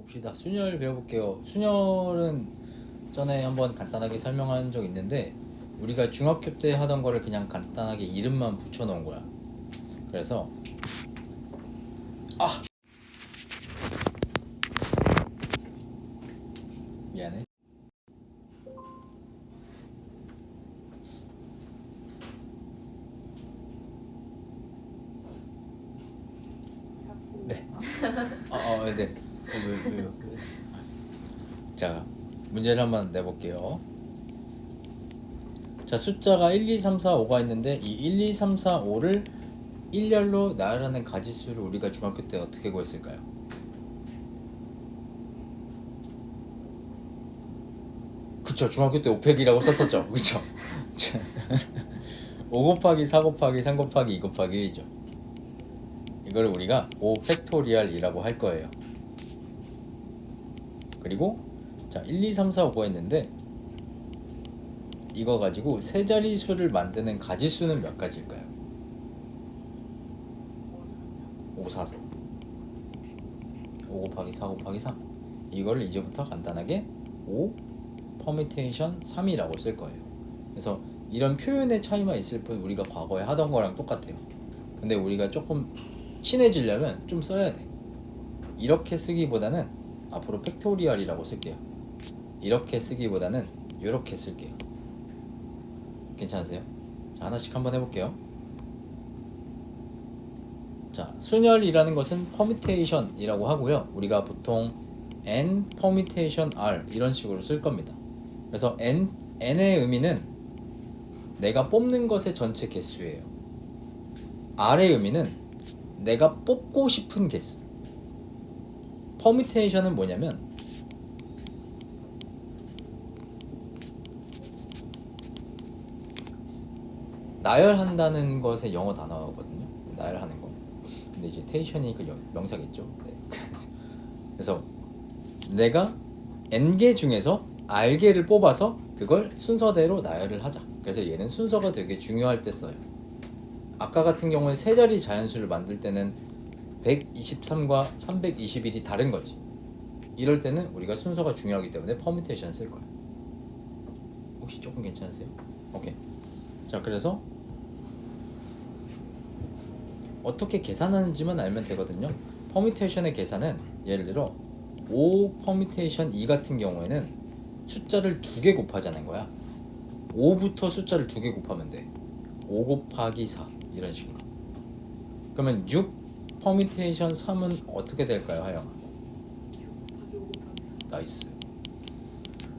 봅시다. 순열 배워볼게요. 순열은 전에 한번 간단하게 설명한 적 있는데 우리가 중학교 때 하던 거를 그냥 간단하게 이름만 붙여놓은 거야. 그래서 미안해. 네. 네. 왜. 자, 문제를 한번 내볼게요. 자, 숫자가 1, 2, 3, 4, 5가 있는데 이 1, 2, 3, 4, 5를 일렬로 나열하는 가지수를 우리가 중학교 때 어떻게 구했을까요? 그쵸, 중학교 때 5팩이라고 썼었죠. 그쵸? 5 곱하기 4 곱하기 3 곱하기 2 곱하기 1이죠. 이걸 우리가 5 팩토리얼이라고 할 거예요. 그리고 자, 1, 2, 3, 4, 5가 있는데 이거 가지고 세 자리수를 만드는 가지수는 몇 가지일까요? 5, 4, 4. 5 곱하기 4 곱하기 3. 이거를 이제부터 간단하게 5 퍼미테이션 3이라고 쓸 거예요. 그래서 이런 표현의 차이만 있을 뿐 우리가 과거에 하던 거랑 똑같아요. 근데 우리가 조금 친해지려면 좀 써야 돼. 이렇게 쓰기보다는 앞으로 팩토리얼이라고 쓸게요. 이렇게 쓰기보다는 이렇게 쓸게요. 괜찮으세요? 자, 하나씩 한번 해볼게요. 자, 순열이라는 것은 퍼미테이션이라고 하고요. 우리가 보통 n 퍼미테이션 r 이런 식으로 쓸 겁니다. 그래서 n의 의미는 내가 뽑는 것의 전체 개수예요. r의 의미는 내가 뽑고 싶은 개수. 퍼미테이션은 뭐냐면 나열한다는 것의 영어 단어거든요. 나열하는 거. 근데 이제 테이션이 그 명사겠죠. 네. 그래서 내가 n개 중에서 r개를 뽑아서 그걸 순서대로 나열을 하자. 그래서 얘는 순서가 되게 중요할 때 써요. 아까 같은 경우에 세 자리 자연수를 만들 때는 123과 321이 다른 거지. 이럴 때는 우리가 순서가 중요하기 때문에 퍼뮤테이션 쓸 거야. 혹시 조금 괜찮으세요? 오케이. 자, 그래서 어떻게 계산하는지만 알면 되거든요. 퍼뮤테이션의 계산은 예를 들어 5 퍼뮤테이션 2 같은 경우에는 숫자를 2개 곱하자는 거야. 5부터 숫자를 2개 곱하면 돼. 5 곱하기 4 이런 식으로. 그러면 6 퍼뮤테이션 3은 어떻게 될까요, 하영아? 나이스.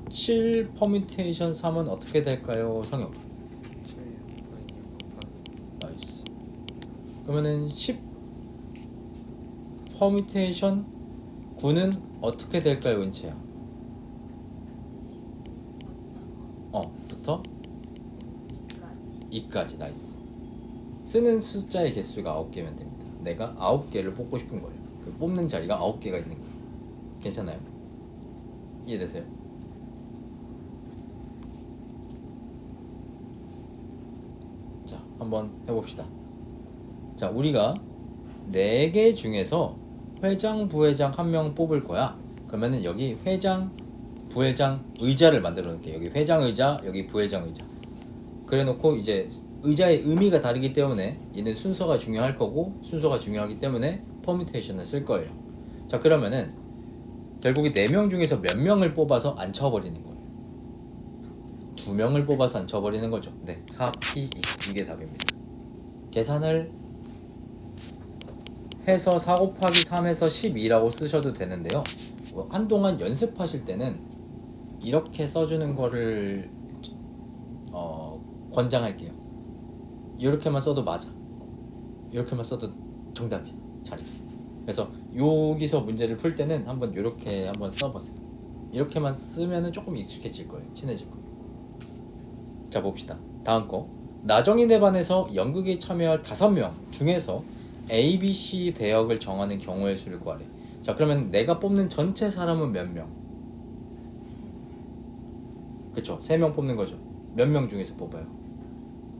7 퍼뮤테이션 3은 어떻게 될까요, 성혁? 나이스. 그러면은 10 퍼뮤테이션 9는 어떻게 될까요, 은채야? 부터 2까지. 나이스. 쓰는 숫자의 개수가 9개면 됩니다. 내가 9개를 뽑고 싶은 거예요. 그 뽑는 자리가 9개가 있는 거예요. 괜찮아요? 이해되세요? 자, 한번 해봅시다. 자, 우리가 4개 중에서 회장, 부회장 1명 뽑을 거야. 그러면은 여기 회장, 부회장 의자를 만들어 놓을게요. 여기 회장 의자, 여기 부회장 의자. 그래 놓고 이제 의자의 의미가 다르기 때문에 얘는 순서가 중요할 거고 순서가 중요하기 때문에 퍼뮤테이션을 쓸 거예요. 자, 그러면은 결국에 4명 중에서 몇 명을 뽑아서 앉혀버리는 거예요. 2명을 뽑아서 앉혀버리는 거죠. 네, 4P 이게 답입니다. 계산을 해서 4 곱하기 3에서 12라고 쓰셔도 되는데요. 한동안 연습하실 때는 이렇게 써주는 거를 권장할게요. 이렇게만 써도 맞아. 이렇게만 써도 정답이야. 잘했어. 그래서 여기서 문제를 풀 때는 한번 이렇게 한번 써보세요. 이렇게만 쓰면은 조금 익숙해질 거예요. 친해질 거예요. 자, 봅시다. 다음 거. 나정인의 반에서 연극에 참여할 5명 중에서 A, B, C 배역을 정하는 경우의 수를 구하래. 자, 그러면 내가 뽑는 전체 사람은 몇 명? 그쵸? 3명 뽑는 거죠. 몇 명 중에서 뽑아요?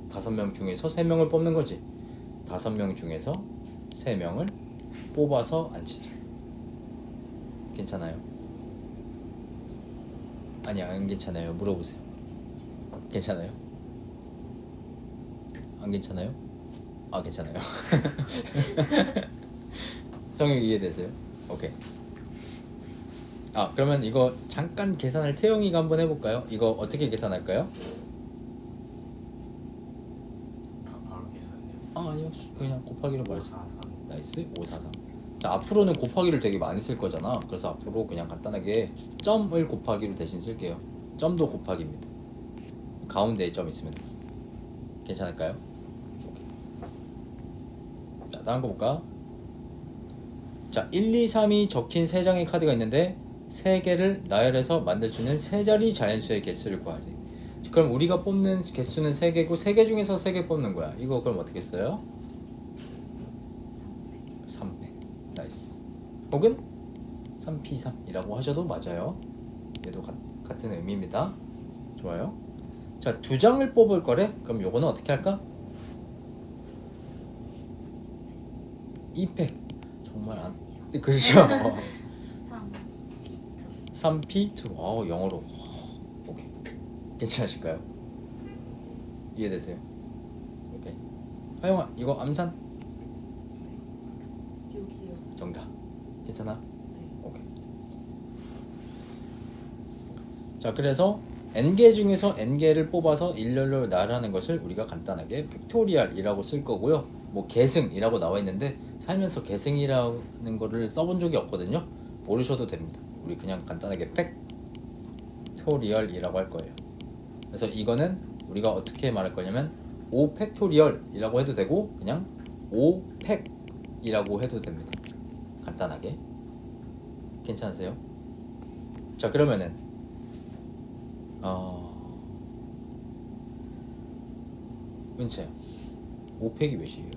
5명 중에서 3명을 뽑는 거지. 5명 중에서 3명을 뽑아서 앉히자. 괜찮아요? 아니 안 괜찮아요. 물어보세요. 괜찮아요? 안 괜찮아요? 아 괜찮아요. 성형 이해되세요? 오케이. 아 그러면 이거 잠깐 계산을 태영이가 한번 해볼까요? 이거 어떻게 계산할까요? 바로 계산해요. 아 아니요 그냥 곱하기로 말씀. 543. 나이스 543. 자 앞으로는 곱하기를 되게 많이 쓸 거잖아. 그래서 앞으로 그냥 간단하게 점을 곱하기로 대신 쓸게요. 점도 곱하기입니다. 가운데에 점 있으면 괜찮을까요? 오케이. 자 다음 거 볼까? 자 1, 2, 3이 적힌 3장의 카드가 있는데 3개를 나열해서 만들 수 있는 3자리 자연수의 개수를 구하래. 그럼 우리가 뽑는 개수는 3개고 3개 중에서 3개 뽑는 거야. 이거 그럼 어떻게 써요? 300. 나이스. 혹은 3p3이라고 하셔도 맞아요. 얘도 같은 의미입니다. 좋아요. 자, 2장을 뽑을 거래? 그럼 요거는 어떻게 할까? 2팩. 정말 안 그렇죠. 3p2. 영어로. 오케이. 괜찮으실까요? 이해되세요? 오케이. 하영아, 이거 암산? 6이요. 정답. 괜찮아? 네. 오케이. 자, 그래서 n개 중에서 n개를 뽑아서 일렬로 나열하는 것을 우리가 간단하게 팩토리얼이라고 쓸 거고요. 뭐 계승이라고 나와 있는데 살면서 계승이라는 거를 써본 적이 없거든요. 모르셔도 됩니다. 우리 그냥 간단하게 팩토리얼이라고 할 거예요. 그래서 이거는 우리가 어떻게 말할 거냐면 5 팩토리얼이라고 해도 되고 그냥 5팩이라고 해도 됩니다. 간단하게. 괜찮으세요? 자 그러면은 은채야 5팩이 몇이에요?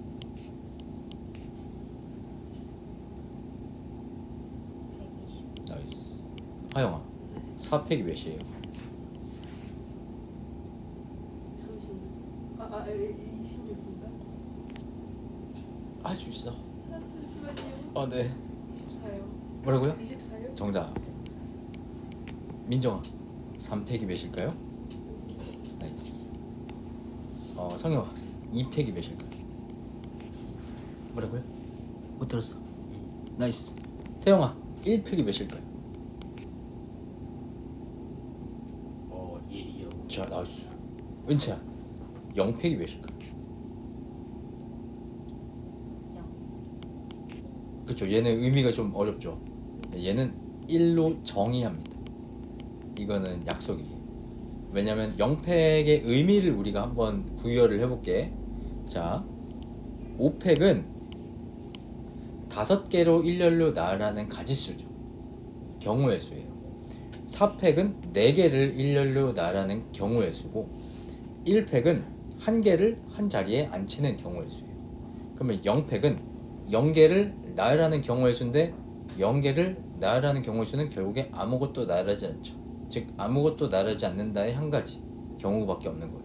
120. 나이스. 하영아 4팩이 몇이에요? 36. 26인가? 할 수 있어. 잠시만요. 네. 24요. 뭐라고요? 24요? 정답. 민정아 3팩이 몇일까요? 나이스. 성영아 2팩이 몇일까요? 뭐라고요? 못 들었어. 나이스. 태영아 1팩이 몇일까요? 1이요. 자 나이스. 은채야 0팩이 몇일까요? 0. 그쵸. 얘는 의미가 좀 어렵죠. 얘는 1로 정의합니다. 이거는 약속이에요. 왜냐면 0팩의 의미를 우리가 한번 부여를 해볼게. 자 5팩은 5개로 일렬로 나열하는 가지수죠. 경우의 수예요. 4팩은 4개를 일렬로 나열하는 경우의 수고 1팩은 1개를 한 자리에 앉히는 경우의 수예요. 그러면 0팩은 0개를 나열하는 경우의 수인데 0개를 나열하는 경우의 수는 결국에 아무것도 나열하지 않죠. 즉 아무것도 나열하지 않는다의 한 가지 경우밖에 없는 거예요.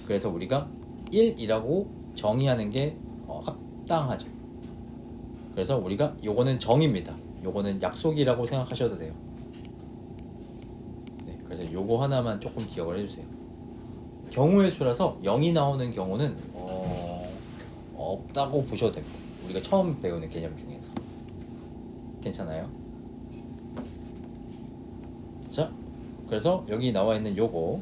그래서 우리가 1이라고 정의하는 게 합당하죠. 그래서 우리가 요거는 정의입니다. 요거는 약속이라고 생각하셔도 돼요. 네, 그래서 요거 하나만 조금 기억을 해주세요. 경우의 수라서 0이 나오는 경우는 없다고 보셔도 됩니다. 우리가 처음 배우는 개념 중에서. 괜찮아요? 자, 그래서 여기 나와 있는 요거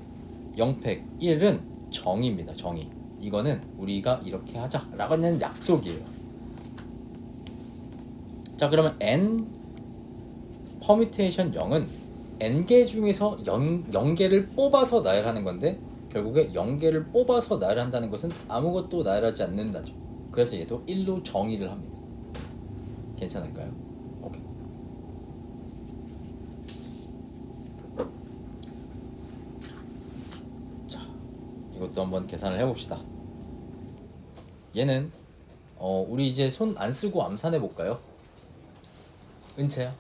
0팩 1은 정의입니다. 정의. 이거는 우리가 이렇게 하자라고 하는 약속이에요. 자, 그러면 n 퍼뮤테이션 0은 n개 중에서 0개를 뽑아서 나열하는 건데 결국에 0개를 뽑아서 나열한다는 것은 아무것도 나열하지 않는다죠. 그래서 얘도 1로 정의를 합니다. 괜찮을까요? 오케이. 자, 이것도 한번 계산을 해봅시다. 얘는 우리 이제 손 안 쓰고 암산해 볼까요? 은채야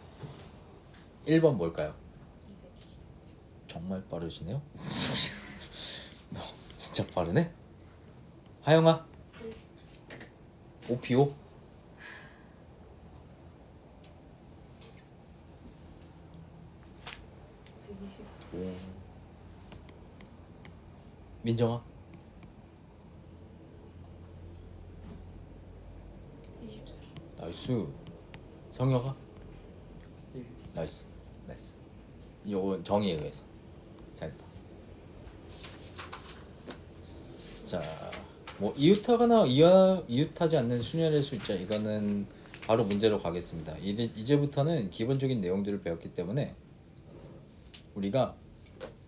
1번 뭘까요? 210. 정말 빠르시네요. 너 진짜 빠르네. 하영아 5P5 120. 오. 민정아 24. 나이스. 성혁아 1. 나이스. 나이스. 이건 정의에 의해서 잘했다. 자, 뭐 이웃하거나 이웃하지 않는 순열의 숫자, 이거는 바로 문제로 가겠습니다. 이제부터는 기본적인 내용들을 배웠기 때문에 우리가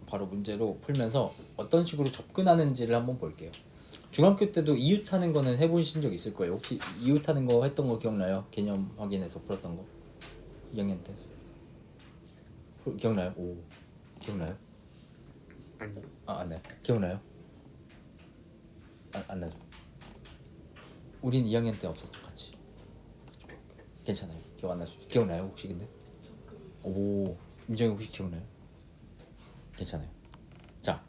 바로 문제로 풀면서 어떤 식으로 접근하는지를 한번 볼게요. 중학교 때도 이웃하는 거는 해보신 적 있을 거예요. 혹시 이웃하는 거 했던 거 기억나요? 개념 확인해서 풀었던 거 2학년 때 기억나요? 오, 기억나요? 아니요. 안 나요? 기억나요? 안 나죠? 우린 2학년 때 없었죠, 같이. 괜찮아요. 기억 안 나죠? 기억나요, 혹시 근데? 오, 민정이 혹시 기억나요? 괜찮아요. 자,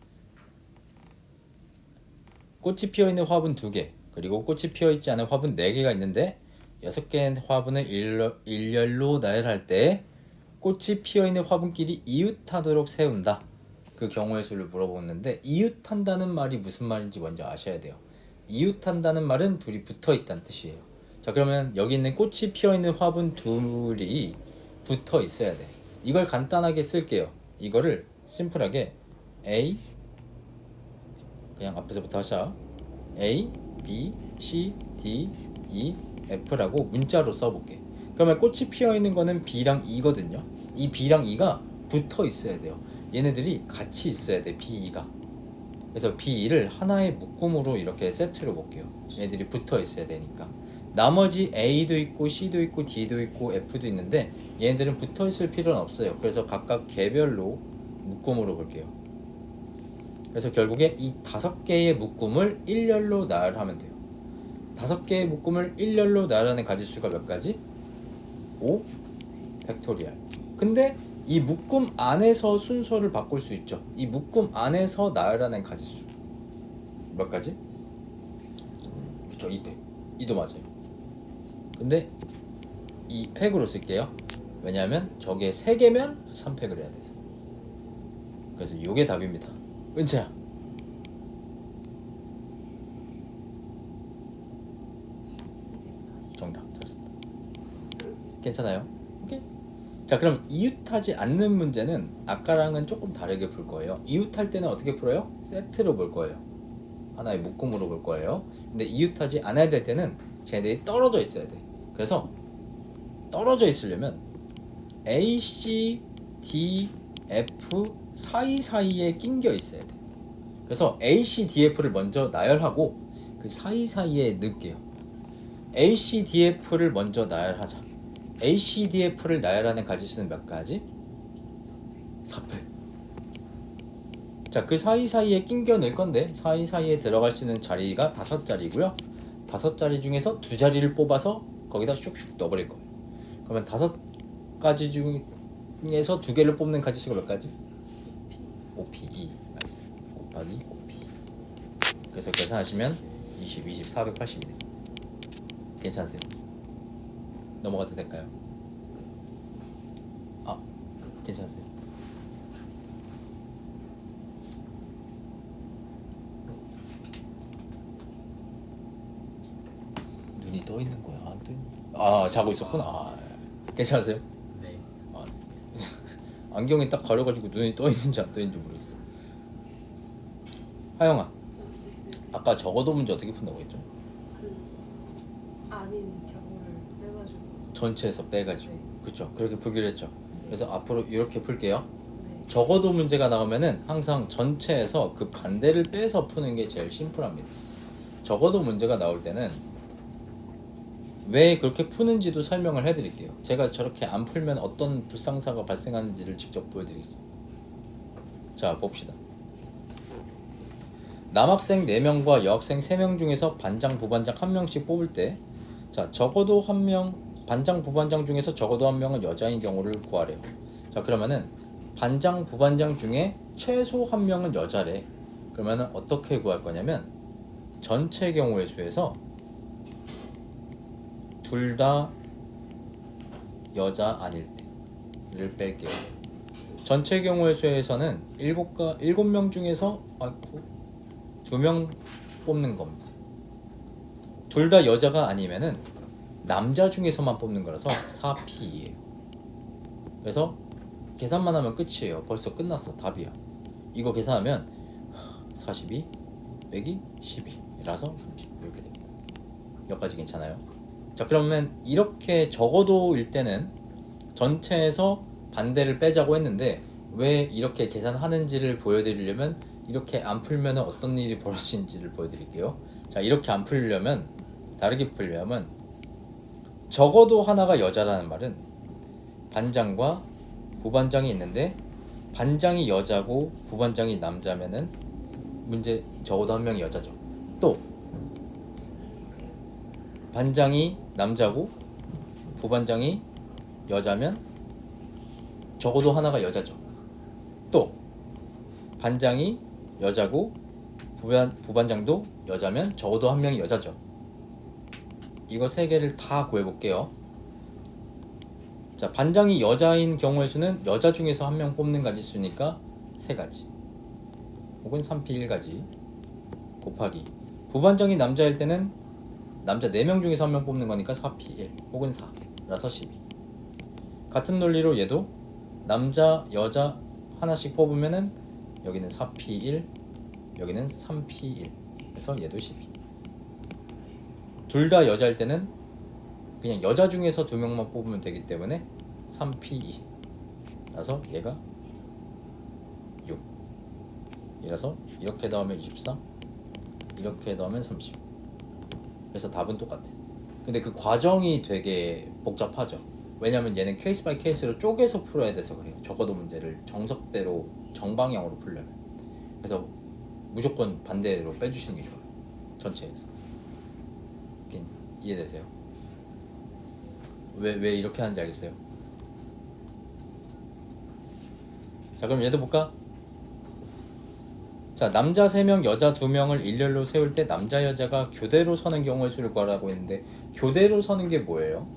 꽃이 피어있는 화분 2개, 그리고 꽃이 피어있지 않은 화분 4개가 있는데 6개의 화분을 일렬로 나열할 때 꽃이 피어있는 화분끼리 이웃하도록 세운다. 그 경우의 수를 물어보는데, 이웃한다는 말이 무슨 말인지 먼저 아셔야 돼요. 이웃한다는 말은 둘이 붙어있다는 뜻이에요. 자, 그러면 여기 있는 꽃이 피어있는 화분 둘이 붙어 있어야 돼. 이걸 간단하게 쓸게요. 이거를 심플하게 A, 그냥 앞에서부터 하자. A, B, C, D, E, F라고 문자로 써볼게. 그러면 꽃이 피어있는 거는 B랑 E거든요. 이 B랑 E가 붙어 있어야 돼요. 얘네들이 같이 있어야 돼, B, E가. 그래서 B, E를 하나의 묶음으로 이렇게 세트로 볼게요. 얘네들이 붙어 있어야 되니까. 나머지 A도 있고 C도 있고 D도 있고 F도 있는데 얘네들은 붙어 있을 필요는 없어요. 그래서 각각 개별로 묶음으로 볼게요. 그래서 결국에 이 5개의 묶음을 일렬로 나열하면 돼요. 5개의 묶음을 일렬로 나열하는 가지수가 몇 가지? 5 팩토리얼. 근데 이 묶음 안에서 순서를 바꿀 수 있죠. 이 묶음 안에서 나열하는 가지수 몇 가지? 그쵸, 2팩. 2도 맞아요. 근데 이 팩으로 쓸게요. 왜냐하면 저게 3개면 3팩을 해야 돼서. 그래서 이게 답입니다. 은채야. 정답 잘했습니다. 괜찮아요? 오케이. 자, 그럼 이웃하지 않는 문제는 아까랑은 조금 다르게 풀 거예요. 이웃할 때는 어떻게 풀어요? 세트로 볼 거예요. 하나의 묶음으로 볼 거예요. 근데 이웃하지 않아야 될 때는 쟤네들이 떨어져 있어야 돼. 그래서 떨어져 있으려면 A, C, D, F 사이사이에 낑겨 있어야 돼. 그래서 A, C, D, F를 먼저 나열하고 그 사이사이에 넣을게요. A, C, D, F를 먼저 나열하자. A, C, D, F를 나열하는 가지수는 몇 가지? 4팩. 자, 그 사이사이에 낑겨 넣을 건데 사이사이에 들어갈 수 있는 자리가 5자리고요. 5자리 중에서 2자리를 뽑아서 거기다 슉슉 넣어버릴 거예요. 그러면 5가지 중에서 2개를 뽑는 가지수가 몇 가지? 5P2. 나이스. 곱하기 5P. 그래서 계산하시면 20, 20, 480이네. 괜찮으세요? 넘어가도 될까요? 아, 괜찮으세요? 눈이 떠 있는 거야? 안 떠 있는 거야? 아, 자고 있었구나. 아, 괜찮으세요? 네. 아, 안경이 딱 가려가지고 눈이 떠 있는지 안 떠 있는지 모르겠어. 하영아, 아까 적어도 문제 어떻게 푼다고 했죠? 그 아닌 경우를 빼가지고. 전체에서 빼가지고. 네. 그쵸? 그렇게 풀기로 했죠. 그래서 앞으로 이렇게 풀게요. 네. 적어도 문제가 나오면은 항상 전체에서 그 반대를 빼서 푸는 게 제일 심플합니다. 적어도 문제가 나올 때는 왜 그렇게 푸는지도 설명을 해드릴게요. 제가 저렇게 안 풀면 어떤 불상사가 발생하는지를 직접 보여드리겠습니다. 자, 봅시다. 남학생 4명과 여학생 3명 중에서 반장, 부반장 1명씩 뽑을 때, 자, 적어도 1명, 반장, 부반장 중에서 적어도 1명은 여자인 경우를 구하래요. 자, 그러면은 반장, 부반장 중에 최소 1명은 여자래. 그러면은 어떻게 구할 거냐면 전체 경우의 수에서 둘 다 여자 아닐 때를 뺄게요. 전체 경우의 수에서는 7명 중에서 2명 뽑는 겁니다. 둘 다 여자가 아니면은 남자 중에서만 뽑는 거라서 4P예요. 그래서 계산만 하면 끝이에요. 벌써 끝났어. 답이야. 이거 계산하면 42 빼기 12라서 30 이렇게 됩니다. 여기까지 괜찮아요? 자, 그러면 이렇게 적어도일 때는 전체에서 반대를 빼자고 했는데 왜 이렇게 계산하는지를 보여드리려면 이렇게 안 풀면 어떤 일이 벌어지는지를 보여드릴게요. 자, 이렇게 안 풀려면 다르게 풀려면 적어도 하나가 여자라는 말은 반장과 부반장이 있는데 반장이 여자고 부반장이 남자면은 문제 적어도 한 명이 여자죠. 또 반장이 남자고 부반장이 여자면 적어도 하나가 여자죠. 또 반장이 여자고 부반장도 여자면 적어도 한 명이 여자죠. 이거 세 개를 다 구해볼게요. 자, 반장이 여자인 경우의 수는 여자 중에서 한 명 뽑는 가지수니까 3가지 혹은 3P 1가지 곱하기 부반장이 남자일 때는 남자 4명 중에서 한 명 뽑는 거니까 4P 1 혹은 4라서 12. 같은 논리로 얘도 남자 여자 하나씩 뽑으면은 여기는 4P 1 여기는 3P 1 그래서 얘도 12. 둘 다 여자일 때는 그냥 여자 중에서 2명만 뽑으면 되기 때문에 3P 2라서 얘가 6 이라서 이렇게 더하면 24 이렇게 더하면 30. 그래서 답은 똑같아. 근데 그 과정이 되게 복잡하죠. 왜냐면 얘는 케이스 바이 케이스로 쪼개서 풀어야 돼서 그래요. 적어도 문제를 정석대로 정방향으로 풀려면. 그래서 무조건 반대로 빼주시는 게 좋아요. 전체에서. 이해되세요? 왜 이렇게 하는지 알겠어요? 자, 그럼 얘도 볼까? 자, 남자 3명, 여자 2명을 일렬로 세울 때 남자, 여자가 교대로 서는 경우의 수를 구하라고 했는데 교대로 서는 게 뭐예요?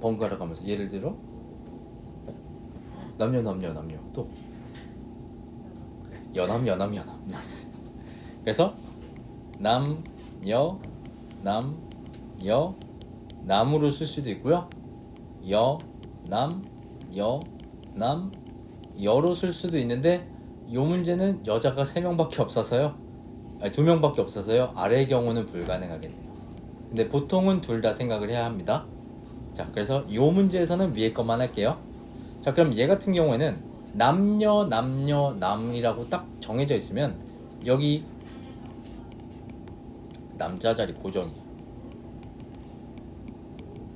번갈아 가면서 예를 들어 남녀 또 여남 그래서 남으로 쓸 수도 있고요. 여로 쓸 수도 있는데 요 문제는 여자가 3명밖에 없어서요. 아니 2명밖에 없어서요. 아래 경우는 불가능하겠네요. 근데 보통은 둘 다 생각을 해야 합니다. 자, 그래서 요 문제에서는 위에 것만 할게요. 자, 그럼 얘 같은 경우에는 남이라고 딱 정해져 있으면 여기 남자 자리 고정이야.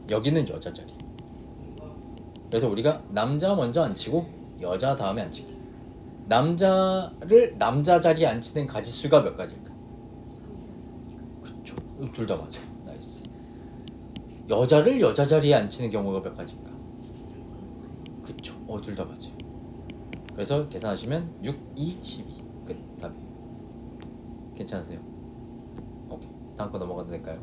여기는 여자 자리. 그래서 우리가 남자 먼저 앉히고 여자 다음에 앉히기. 남자를 남자 자리에 앉히는 가지수가 몇 가지일까? 그쵸. 둘 다 맞아. 나이스. 여자를 여자 자리에 앉히는 경우가 몇 가지일까? 그쵸. 둘 다 맞아요. 그래서 계산하시면 6, 2, 12. 끝. 답이. 괜찮으세요? 오케이. 다음 거 넘어가도 될까요?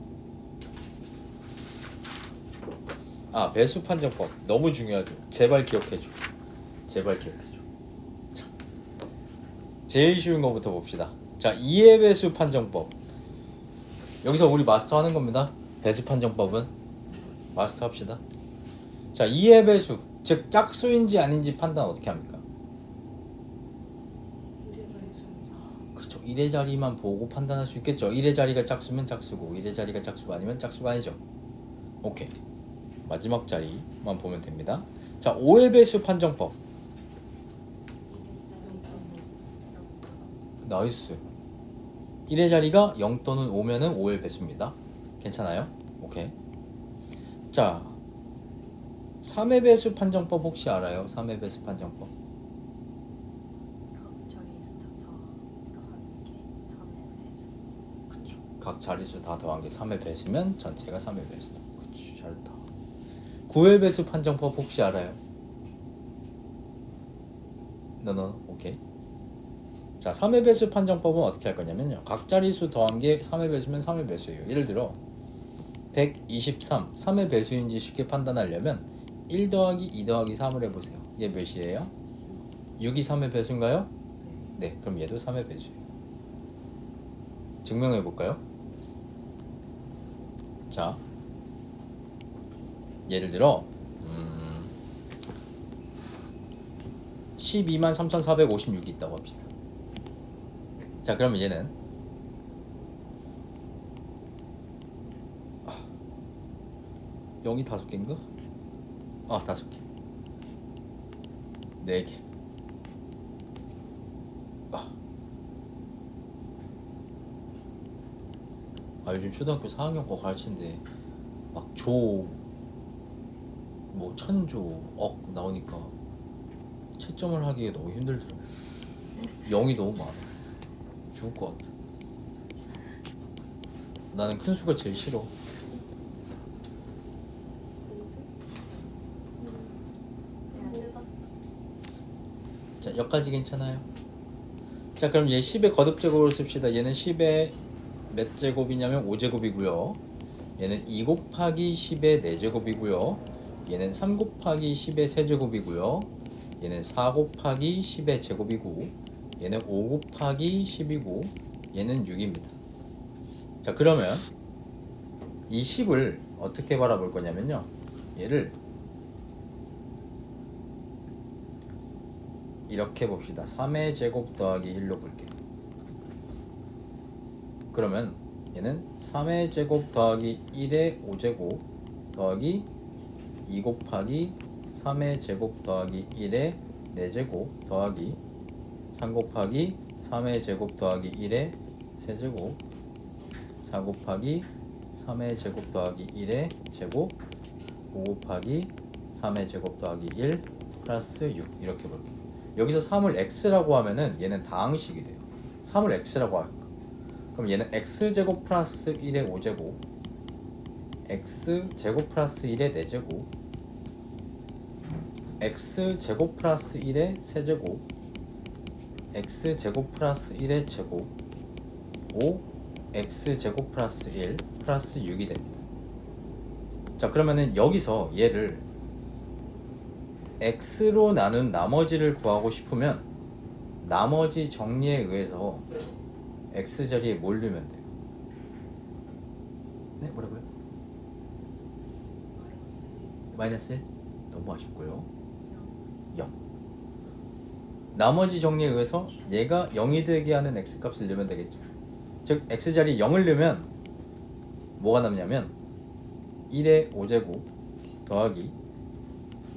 배수 판정법 너무 중요하죠. 제발 기억해줘. 자, 제일 쉬운 거부터 봅시다. 자, 2의 배수 판정법. 여기서 우리 마스터하는 겁니다. 배수 판정법은 마스터 합시다. 자, 2의 배수, 즉 짝수인지 아닌지 판단 어떻게 합니까? 1의 자리. 그렇죠. 1의 자리만 보고 판단할 수 있겠죠. 1의 자리가 짝수면 짝수고 1의 자리가 짝수가 아니면 짝수가 아니죠. 오케이. 마지막 자리만 보면 됩니다. 자, 5의 배수 판정법. 나이스. 1의 자리가 0 또는 5면은 5의 배수입니다. 괜찮아요? 오케이. 자, 3의 배수 판정법 혹시 알아요? 3의 배수 판정법. 그쵸. 각 자리수 다 더한 게 3의 배수면 전체가 3의 배수다. 그치, 잘했다. 9의 배수 판정법 혹시 알아요? 오케이. 자, 3의 배수 판정법은 어떻게 할 거냐면요. 각 자리수 더한 게 3의 배수면 3의 배수예요. 예를 들어 123, 3의 배수인지 쉽게 판단하려면 1 더하기 2 더하기 3을 해보세요. 얘 몇이에요? 6이 3의 배수인가요? 네, 그럼 얘도 3의 배수예요. 증명해볼까요? 자, 예를 들어 123,456이 있다고 합시다. 자, 그러면 얘는 0이 5개인가? 5개 4개 요즘 초등학교 4학년 거 가르치는데 막 조, 뭐 천조, 억 나오니까 채점을 하기에 너무 힘들더라고. 0이 너무 많아. 죽을 것 같아. 나는 큰 수가 제일 싫어. 안 뜯었어. 자, 여기까지 괜찮아요? 자, 그럼 얘 10의 거듭제곱으로 씁시다. 얘는 10의 몇 제곱이냐면 5제곱이고요. 얘는 2 곱하기 10의 4제곱이고요. 얘는 3 곱하기 10의 세제곱이고요. 얘는 4 곱하기 10의 제곱이고, 얘는 5 곱하기 10이고, 얘는 6입니다. 자, 그러면 이 10을 어떻게 바라볼 거냐면요, 얘를 이렇게 봅시다. 3의 제곱 더하기 1로 볼게요. 그러면 얘는 3의 제곱 더하기 1의 5제곱 더하기 2 곱하기 3의 제곱 더하기 1의 4제곱 더하기 3 곱하기 3의 제곱 더하기 1의 세제곱 4 곱하기 3의 제곱 더하기 1의 제곱 5 곱하기 3의 제곱 더하기 1 플러스 6 이렇게 볼게요. 여기서 3을 x라고 하면은 얘는 다항식이 돼요. 3을 x라고 할까? 그럼 얘는 x제곱 플러스 1의 5제곱 x제곱 플러스 1의 4제곱 x제곱 플러스 1의 세제곱 x제곱 플러스 1의 제곱 5 x제곱 플러스 1 플러스 6이 됩니다. 자, 그러면은 여기서 얘를 x로 나눈 나머지를 구하고 싶으면 나머지 정리에 의해서 x자리에 뭘 넣으면 돼요? 네, 뭐라고요? 마이너스 1? 너무 아쉽고요. 0. 나머지 정리에 의해서 얘가 0이 되게 하는 x값을 넣으면 되겠죠. 즉 x자리에 0을 넣으면 뭐가 남냐면 1의 5제곱 더하기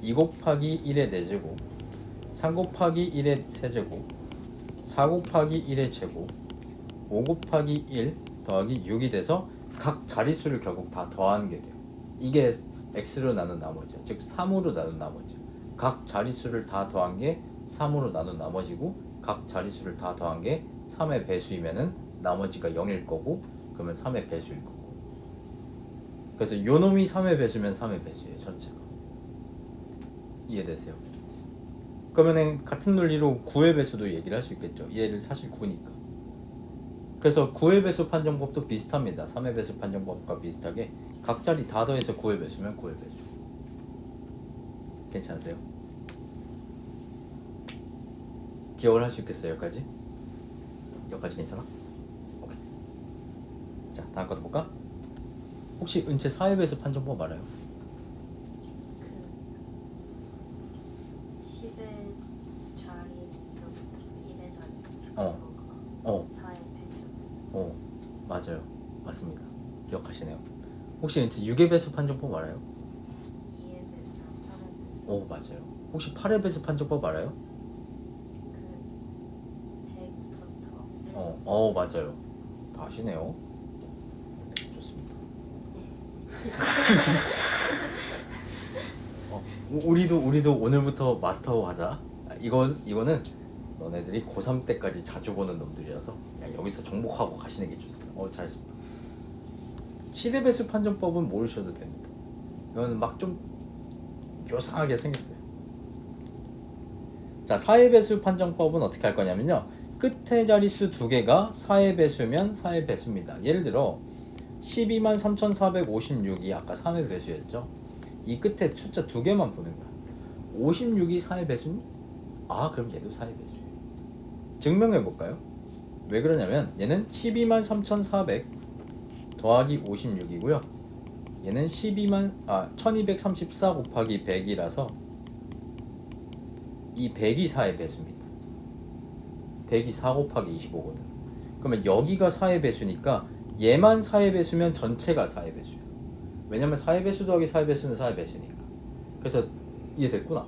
2 곱하기 1의 4제곱 3 곱하기 1의 세제곱 4 곱하기 1의 제곱 5 곱하기 1 더하기 6이 돼서 각 자릿수를 결국 다 더하는 게 돼요. 이게 x로 나눈 나머지야. 즉 3으로 나눈 나머지. 각 자릿수를 다 더한 게 3으로 나눈 나머지고 각 자릿수를 다 더한 게 3의 배수이면은 나머지가 0일 거고, 그러면 3의 배수일 거고. 그래서 요 놈이 3의 배수면 3의 배수예요, 전체가. 이해되세요? 그러면은 같은 논리로 9의 배수도 얘기를 할 수 있겠죠. 얘를 사실 9니까. 그래서 9의 배수 판정법도 비슷합니다. 3의 배수 판정법과 비슷하게 각 자리 다 더해서 9의 배수면 9의 배수. 괜찮으세요? 기억을 할 수 있겠어요? 여기까지? 여기까지 괜찮아? 오케이. 자, 다음 것도 볼까? 혹시 은채 4의 배수 판정법 알아요? 그 10의 자리에서부터 1의 자리. 어. 4의 배수. 맞아요. 맞습니다. 기억하시네요. 혹시 은채 6의 배수 판정법 알아요? 2의 배수랑 3의 배수. 맞아요. 혹시 8의 배수 판정법 알아요? 그 100부터 맞아요. 다 아시네요. 좋습니다. 우리도 오늘부터 마스터하고 가자. 이거는 너네들이 고3 때까지 자주 보는 놈들이라서 여기서 정복하고 가시는 게 좋습니다. 잘했습니다. 7의 배수 판정법은 모르셔도 됩니다. 이건 막 좀 묘상하게 생겼어요. 자, 4의 배수 판정법은 어떻게 할 거냐면요, 끝에 자릿수 두 개가 4의 배수면 4의 배수입니다. 예를 들어 123,456이 아까 3의 배수였죠. 이 끝에 숫자 두 개만 보는 거야. 56이 4의 배수니? 아 그럼 얘도 4의 배수예요. 증명해 볼까요? 왜 그러냐면 얘는 123,400 더하기 56이고요. 얘는 1234 곱하기 100이라서 이 100이 4의 배수입니다. 100이 4 곱하기 25거든. 그러면 여기가 4의 배수니까 얘만 4의 배수면 전체가 4의 배수야. 왜냐면 4의 배수 더하기 4의 배수는 4의 배수니까. 그래서 이해됐구나.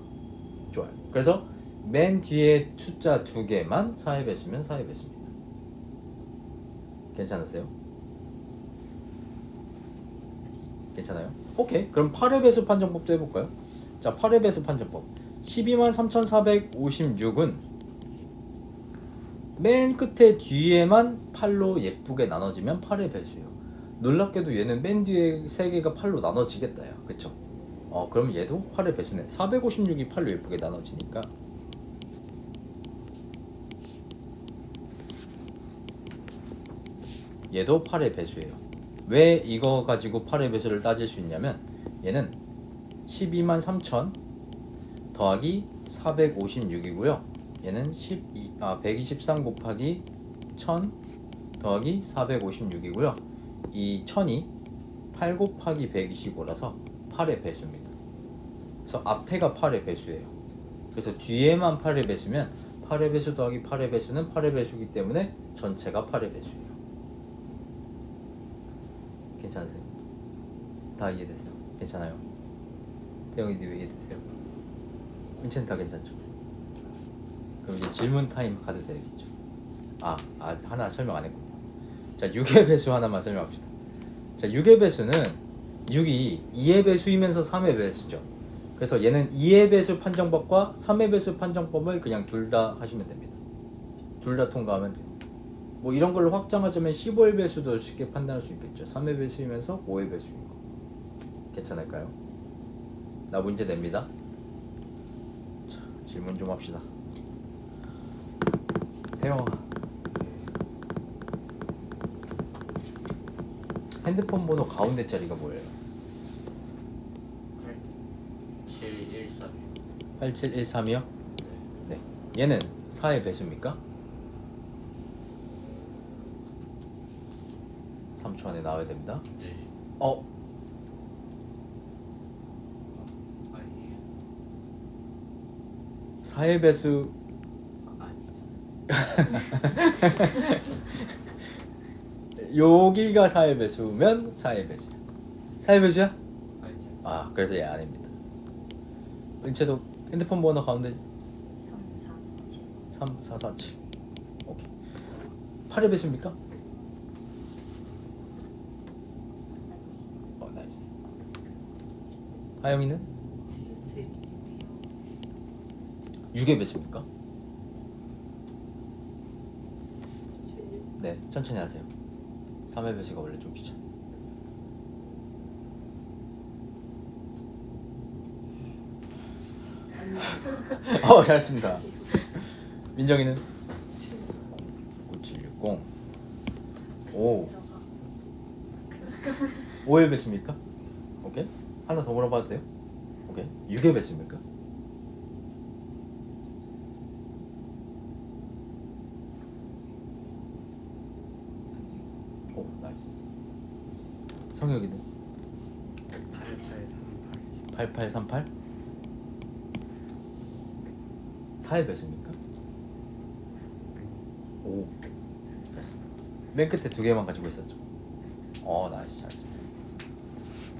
좋아요. 그래서 맨 뒤에 숫자 두 개만 4의 배수면 4의 배수입니다. 괜찮으세요? 괜찮아요? 오케이. 그럼 8의 배수 판정법도 해볼까요? 자, 8의 배수 판정법. 123,456은 맨 끝에 뒤에만 8로 예쁘게 나눠지면 8의 배수예요. 놀랍게도 얘는 맨 뒤에 3개가 8로 나눠지겠다 야. 그쵸? 그럼 얘도 8의 배수네. 456이 8로 예쁘게 나눠지니까 얘도 8의 배수예요. 왜 이거 가지고 8의 배수를 따질 수 있냐면 얘는 123,000 더하기 456이고요. 얘는 123 곱하기 1000 더하기 456이고요. 이 1000이 8 곱하기 125라서 8의 배수입니다. 그래서 앞에가 8의 배수예요. 그래서 뒤에만 8의 배수면 8의 배수 더하기 8의 배수는 8의 배수이기 때문에 전체가 8의 배수예요. 괜찮으세요? 다 이해되세요? 괜찮아요? 태영이도 이해되세요? 은채는 다 괜찮죠? 그럼 이제 질문 타임 가도 되겠죠? 하나 설명 안 했고. 자, 6의 배수 하나만 설명합시다. 자, 6의 배수는 6이 2의 배수이면서 3의 배수죠. 그래서 얘는 2의 배수 판정법과 3의 배수 판정법을 그냥 둘 다 하시면 됩니다. 둘 다 통과하면 돼요. 뭐 이런 걸로 확장하자면 15의 배수도 쉽게 판단할 수 있겠죠. 3의 배수이면서 5의 배수인 거. 괜찮을까요? 나 문제 냅니다. 자, 질문 좀 합시다. 태영아, 핸드폰 번호 가운데 자리가 뭐예요? 8713이요. 8713이요? 네. 얘는 4의 배수입니까? 3초 안에 나와야 됩니다. 네. 아니에요. 4의 배수 여기가 4의 배수면 4의 배수야. 4의 배수야? 아니요. 그래서 얘 아닙니다. 은채도 핸드폰 번호 가운데 3447 3447. 오케이. 8의 배수입니까? 나이스. 하영이는 6의 배수입니까? 네, 천천히 하세요. 3의 배수가 원래 좀 귀찮아. 잘했습니다. 민정이는 9760. 오. 5의 배수입니까? 오케이. 하나 더 물어봐도 돼요? 오케이. 6의 배수입니까? 오, 나이스. 성혁이는 8838. 8838? 4의 배수입니까? 오, 잘했습니다. 맨 끝에 두 개만 가지고 있었죠. 나이스, 잘했습니다.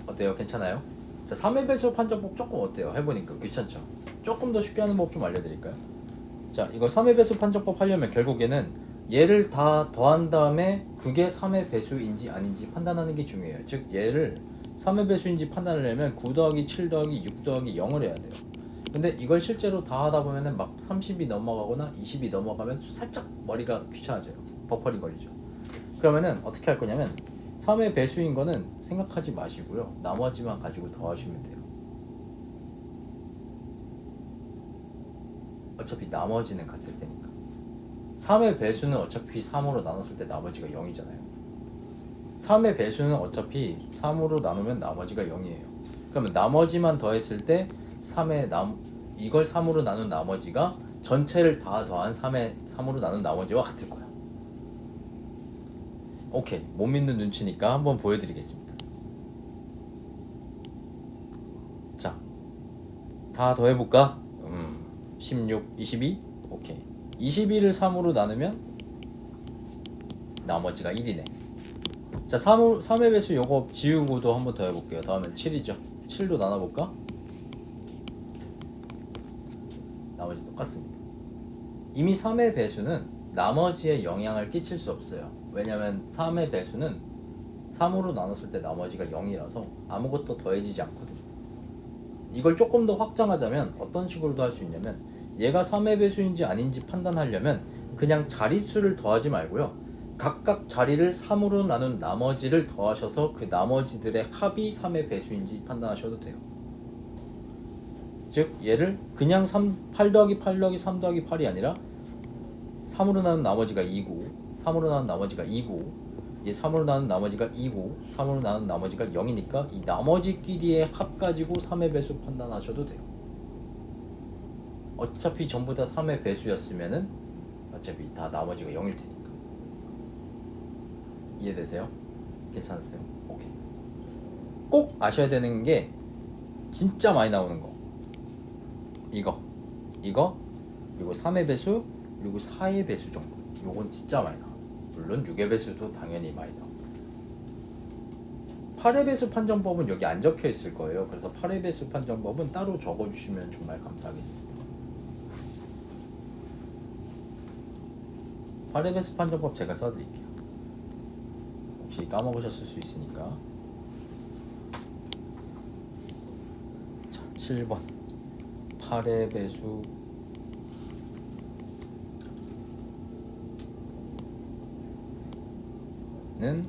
어때요? 괜찮아요? 자, 3의 배수 판정법 조금 어때요? 해보니까 귀찮죠? 조금 더 쉽게 하는 법 좀 알려드릴까요? 자, 이거 3의 배수 판정법 하려면 결국에는 얘를 다 더한 다음에 그게 3의 배수인지 아닌지 판단하는 게 중요해요. 즉 얘를 3의 배수인지 판단하려면 9 더하기 7 더하기 6 더하기 0을 해야 돼요. 근데 이걸 실제로 다 하다 보면은 막 30이 넘어가거나 20이 넘어가면 살짝 머리가 귀찮아져요. 버퍼링 걸리죠. 그러면은 어떻게 할 거냐면 3의 배수인 거는 생각하지 마시고요. 나머지만 가지고 더하시면 돼요. 어차피 나머지는 같을 테니까. 3의 배수는 어차피 3으로 나눴을 때 나머지가 0이잖아요. 3의 배수는 어차피 3으로 나누면 나머지가 0이에요. 그러면 나머지만 더했을 때 3의 이걸 3으로 나눈 나머지가 전체를 다 더한 3으로 나눈 나머지와 같을 거야. 오케이. 못 믿는 눈치니까 한번 보여드리겠습니다. 자, 다 더해볼까? 16, 22? 오케이. 22를 3으로 나누면 나머지가 1이네. 자, 3의 배수 요거 지우고도 한번 더 해볼게요. 다음엔 7이죠. 7로 나눠볼까? 나머지 똑같습니다. 이미 3의 배수는 나머지에 영향을 끼칠 수 없어요. 왜냐면 3의 배수는 3으로 나눴을 때 나머지가 0이라서 아무것도 더해지지 않거든요. 이걸 조금 더 확장하자면 어떤 식으로도 할 수 있냐면 얘가 3의 배수인지 아닌지 판단하려면 그냥 자릿수를 더하지 말고요. 각각 자리를 3으로 나눈 나머지를 더하셔서 그 나머지들의 합이 3의 배수인지 판단하셔도 돼요. 즉 얘를 그냥 8 더하기 8 더하기 3 더하기 8이 아니라 3으로 나눈 나머지가 2고 3으로 나눈 나머지가 2고 얘 3으로 나눈 나머지가 2고 3으로 나눈 나머지가 0이니까 이 나머지끼리의 합 가지고 3의 배수 판단하셔도 돼요. 어차피 전부 다 3의 배수였으면은 어차피 다 나머지가 0일 테니까. 이해되세요? 괜찮으세요? 오케이. 꼭 아셔야 되는 게 진짜 많이 나오는 거. 이거 그리고 3의 배수 그리고 4의 배수 정도. 요건 진짜 많이 나와. 물론 6의 배수도 당연히 많이 나와. 8의 배수 판정법은 여기 안 적혀 있을 거예요. 그래서 8의 배수 판정법은 따로 적어주시면 정말 감사하겠습니다. 8의 배수 판정법 제가 써드릴게요. 혹시 까먹으셨을 수 있으니까. 자, 7번 8의 배수 는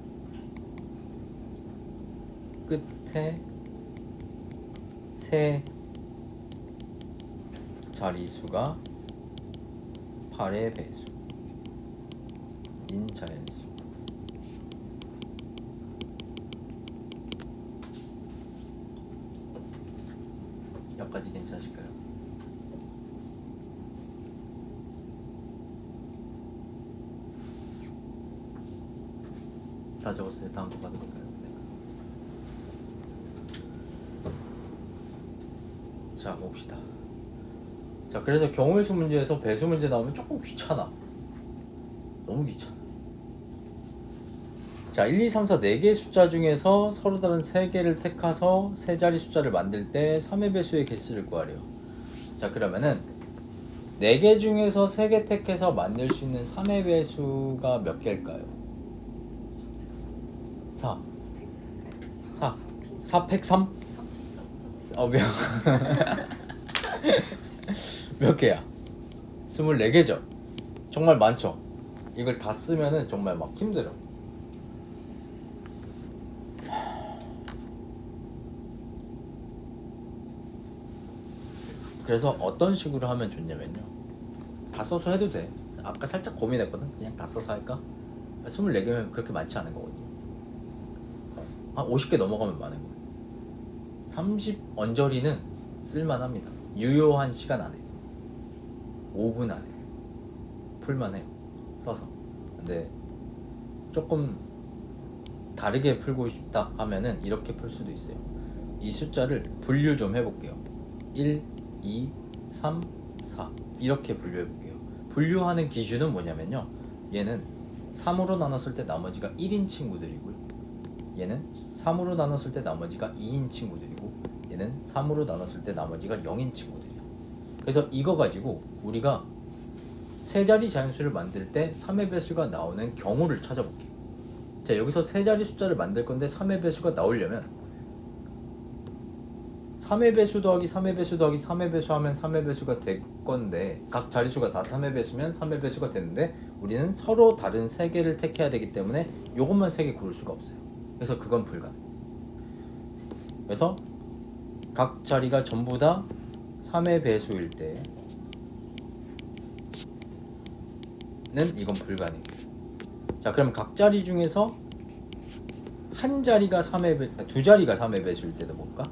끝에 세 자리수가 8의 배수인 자연수. 여기까지 괜찮으실까요? 다 적었어요. 다음 거 받을까요? 네. 자, 봅시다. 자, 그래서 경우일수 문제에서 배수 문제 나오면 조금 귀찮아. 너무 귀찮아. 자, 1, 2, 3, 4 4개의 숫자 중에서 서로 다른 3개를 택해서 세 자리 숫자를 만들 때 3의 배수의 개수를 구하래요. 자, 그러면은 4개 중에서 3개 택해서 만들 수 있는 3의 배수가 몇 개일까요? 4 103? 몇 개야? 24개죠? 정말 많죠? 이걸 다 쓰면은 정말 막 힘들어. 그래서 어떤 식으로 하면 좋냐면요. 다 써서 해도 돼. 아까 살짝 고민했거든. 그냥 다 써서 할까? 24개면 그렇게 많지 않은 거거든요. 한 50개 넘어가면 많은 거예요. 30 언저리는 쓸만합니다. 유효한 시간 안에 5분 안에 풀만해요. 써서. 근데 조금 다르게 풀고 싶다 하면은 이렇게 풀 수도 있어요. 이 숫자를 분류 좀 해볼게요. 1, 2, 3, 4 이렇게 분류해볼게요. 분류하는 기준은 뭐냐면요. 얘는 3으로 나눴을 때 나머지가 1인 친구들이고요. 얘는 3으로 나눴을 때 나머지가 2인 친구들이고 얘는 3으로 나눴을 때 나머지가 0인 친구들이야. 그래서 이거 가지고 우리가 세 자리 자연수를 만들 때 3의 배수가 나오는 경우를 찾아볼게요. 자, 여기서 세 자리 숫자를 만들 건데 3의 배수가 나오려면 3의 배수 더하기 3의 배수 더하기 3의 배수 하면 3의 배수가 될 건데 각 자리수가 다 3의 배수면 3의 배수가 되는데 우리는 서로 다른 3개를 택해야 되기 때문에 요것만 3개 고를 수가 없어요. 그래서 그건 불가능. 그래서 각 자리가 전부 다 3의 배수일 때는 이건 불가능해요. 자, 그럼 각 자리 중에서 한 자리가 3의 두 자리가 3의 배수일 때도 볼까?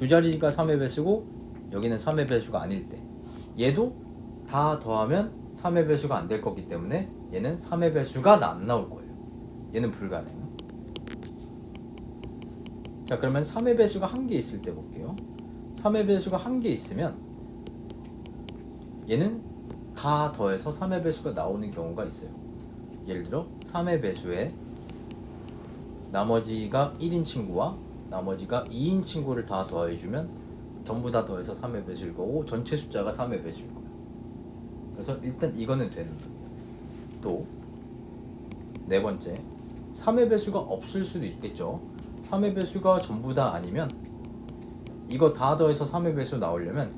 두 자리가 3의 배수고 여기는 3의 배수가 아닐 때 얘도 다 더하면 3의 배수가 안 될 거기 때문에 얘는 3의 배수가 안 나올 거예요. 얘는 불가능. 자, 그러면 3의 배수가 한 개 있을 때 볼게요. 3의 배수가 한 개 있으면 얘는 다 더해서 3의 배수가 나오는 경우가 있어요. 예를 들어 3의 배수에 나머지가 1인 친구와 나머지가 2인 친구를 다 더해주면 전부 다 더해서 3의 배수일 거고 전체 숫자가 3의 배수일 거예요. 그래서 일단 이거는 되는 거예요. 또 네 번째, 3의 배수가 없을 수도 있겠죠. 3의 배수가 전부 다 아니면 이거 다 더해서 3의 배수 나오려면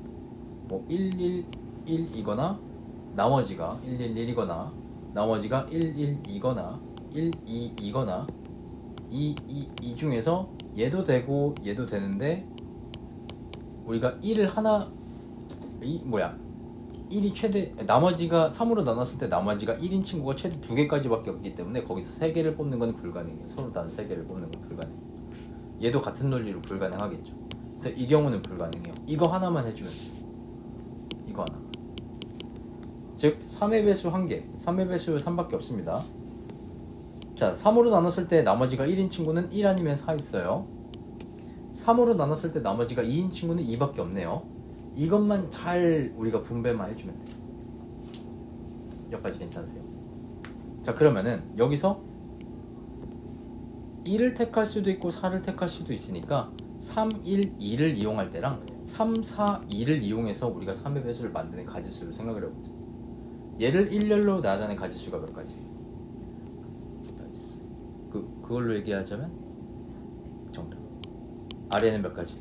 뭐 111이거나 나머지가 111이거나 나머지가 112거나 122거나 이 중에서 얘도 되고 얘도 되는데 우리가 1을 하나 1이 최대 나머지가 3으로 나눴을 때 나머지가 1인 친구가 최대 2개까지밖에 없기 때문에 거기서 3개를 뽑는 건 불가능해요. 서로 다른 3개를 뽑는 건 불가능해요. 얘도 같은 논리로 불가능하겠죠. 그래서 이 경우는 불가능해요. 이거 하나만 해주면 돼요. 이거 하나만. 즉 3의 배수 1개 3의 배수 3밖에 없습니다. 자, 3으로 나눴을 때 나머지가 1인 친구는 1 아니면 4 있어요. 3으로 나눴을 때 나머지가 2인 친구는 2밖에 없네요. 이것만 잘 우리가 분배만 해주면 돼요. 여기까지 괜찮으세요? 자, 그러면은 여기서 1을 택할 수도 있고 4를 택할 수도 있으니까 3, 1, 2를 이용할 때랑 3, 4, 2를 이용해서 우리가 3의 배수를 만드는 가지수를 생각을 해보자. 얘를 일렬로 나타내는 가지수가 몇 가지? 그걸로 얘기하자면 정답. 아래는 몇 가지?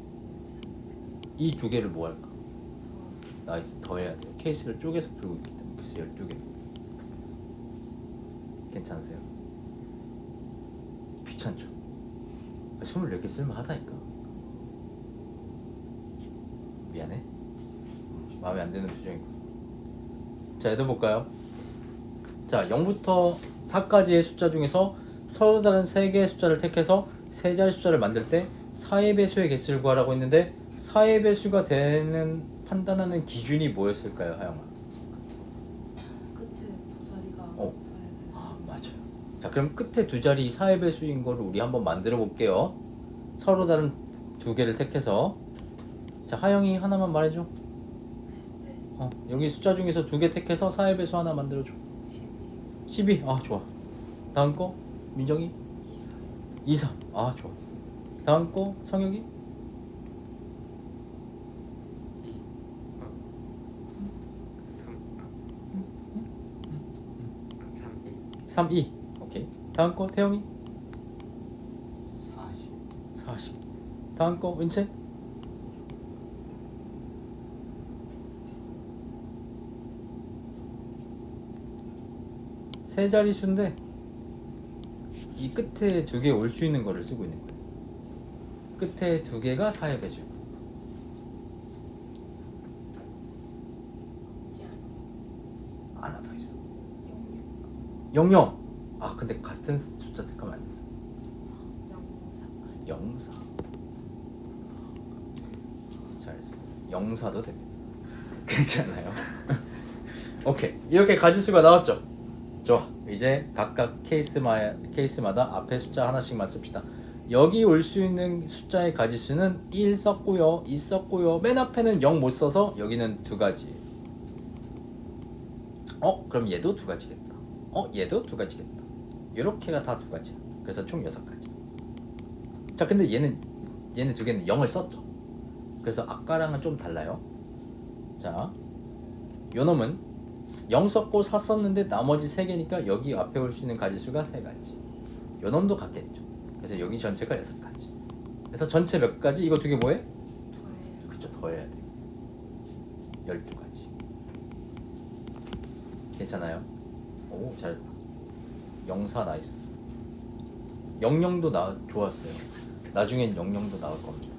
이 두 개를 뭐 할까? 나이스, 더해야 돼요. 케이스를 쪼개서 풀고 있기 때문에. 그래서 12개입니다. 괜찮으세요? 귀찮죠? 24개 쓸만하다니까. 미안해. 마음에 안 드는 표정이고. 자, 얘도 볼까요? 자, 0부터 4까지의 숫자 중에서 서로 다른 3개의 숫자를 택해서 세 자리 숫자를 만들 때 4의 배수의 개수를 구하라고 했는데 4의 배수가 되는 판단하는 기준이 뭐였을까요, 하영아? 끝에 두 자리가 어. 4의 배수. 아, 맞아요. 자, 그럼 끝에 두 자리 4의 배수인 거를 우리 한번 만들어 볼게요. 서로 다른 두 개를 택해서. 자, 하영이 하나만 말해줘. 여기 숫자 중에서 두 개 택해서 4의 배수 하나 만들어줘. 12. 아, 좋아. 다음 거 민정이 24. 아, 좋아. 다음 거 성혁이 32. 오케이. 다음 거 태영이 40. 다음 거 은채 세 자릿수인데 이 끝에 두 개 올 수 있는 거를 쓰고 있는 거예요. 끝에 두 개가 4의 배수일 때. 하나 더 있어. 00. 아, 근데 같은 숫자 택하면 안 됐어. 04. 잘했어. 04도 됩니다. 괜찮아요? 오케이. 이렇게 가지수가 나왔죠? 좋아. 이제 각각 케이스마다 앞에 숫자 하나씩만 씁시다. 여기 올 수 있는 숫자의 가지수는 1 썼고요, 2 썼고요. 맨 앞에는 0 못 써서 여기는 두 가지. 그럼 얘도 두 가지겠다. 얘도 두 가지겠다. 이렇게가 다 두 가지야. 그래서 총 6가지. 자, 근데 얘네 두 개는 0을 썼죠. 그래서 아까랑은 좀 달라요. 자, 요 놈은 0 썼고 4 썼는데 나머지 3개니까 여기 앞에 올 수 있는 가지수가 3가지. 요 놈도 같겠죠. 그래서 여기 전체가 6가지. 그래서 전체 몇 가지? 이거 두 개 뭐해? 그쵸, 더해야 돼. 12가지. 괜찮아요? 오, 잘했다. 04 나이스. 00도 좋았어요. 나중엔 00도 나올 겁니다.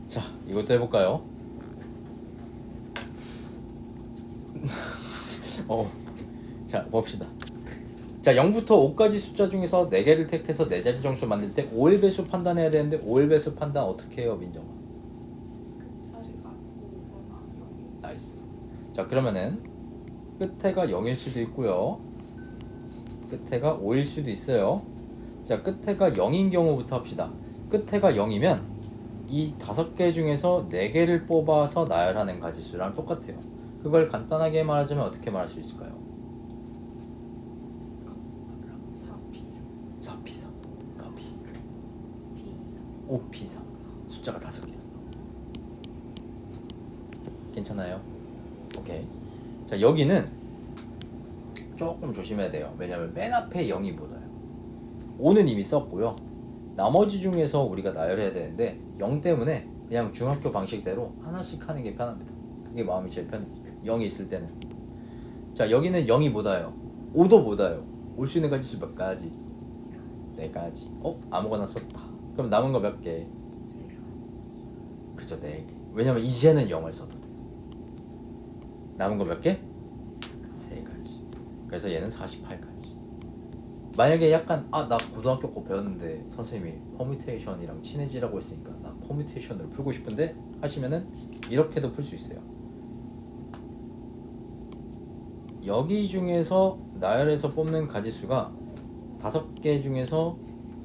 자, 이것도 해볼까요? 자, 봅시다. 자 0부터 5까지 숫자 중에서 4개를 택해서 4자리 정수 만들 때 5일 배수 판단해야 되는데 5일 배수 판단 어떻게 해요 민정아? 끝자리가 5거나 0. 나이스. 자 그러면은 끝에가 0일 수도 있고요. 끝에가 5일 수도 있어요. 자 끝에가 0인 경우부터 합시다. 끝에가 0이면 이 5개 중에서 4개를 뽑아서 나열하는 가지수랑 똑같아요. 그걸 간단하게 말하자면 어떻게 말할 수 있을까요? 4P3 4P3 까비 P3 5P3 숫자가 5개였어. 괜찮아요? 오케이. 자 여기는 조금 조심해야 돼요. 왜냐면 맨 앞에 0이 묻어요. 5는 이미 썼고요. 나머지 중에서 우리가 나열해야 되는데 0 때문에 그냥 중학교 방식대로 하나씩 하는 게 편합니다. 그게 마음이 제일 편해요. 0이 있을 때는. 자 여기는 0이 못 와요. 5도 못 와요. 올 수 있는 가지수 몇 가지? 4가지. 아무거나 썼다. 그럼 남은 거 몇 개? 그죠, 4개. 왜냐면 이제는 0을 써도 돼. 남은 거 몇 개? 3가지. 그래서 얘는 48가지. 만약에 약간 나 고등학교 거 배웠는데 선생님이 퍼뮤테이션이랑 친해지라고 했으니까 나 퍼뮤테이션을 풀고 싶은데 하시면은 이렇게도 풀 수 있어요. 여기 중에서 나열해서 뽑는 가지수가 5개 중에서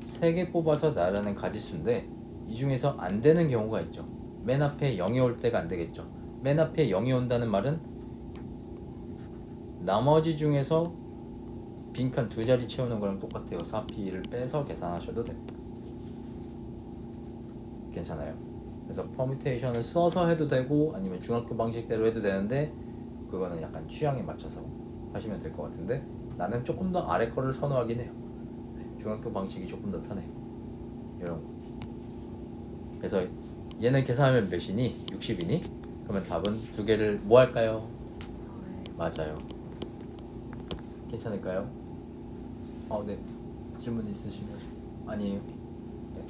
3개 뽑아서 나열하는 가지수인데 이 중에서 안 되는 경우가 있죠. 맨 앞에 0이 올 때가 안 되겠죠. 맨 앞에 0이 온다는 말은 나머지 중에서 빈칸 2자리 채우는 거랑 똑같아요. 4P를 빼서 계산하셔도 됩니다. 괜찮아요. 그래서 퍼뮤테이션을 써서 해도 되고 아니면 중학교 방식대로 해도 되는데 그거는 약간 취향에 맞춰서 하시면 될 것 같은데 나는 조금 더 아래 거를 선호하긴 해요. 중학교 방식이 조금 더 편해요. 이런 거. 그래서 얘는 계산하면 몇이니? 60이니? 그러면 답은 2개를 뭐 할까요? 맞아요. 괜찮을까요? 네. 질문 있으시면 아니에요? 네.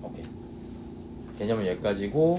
오케이. 개념은 여기까지고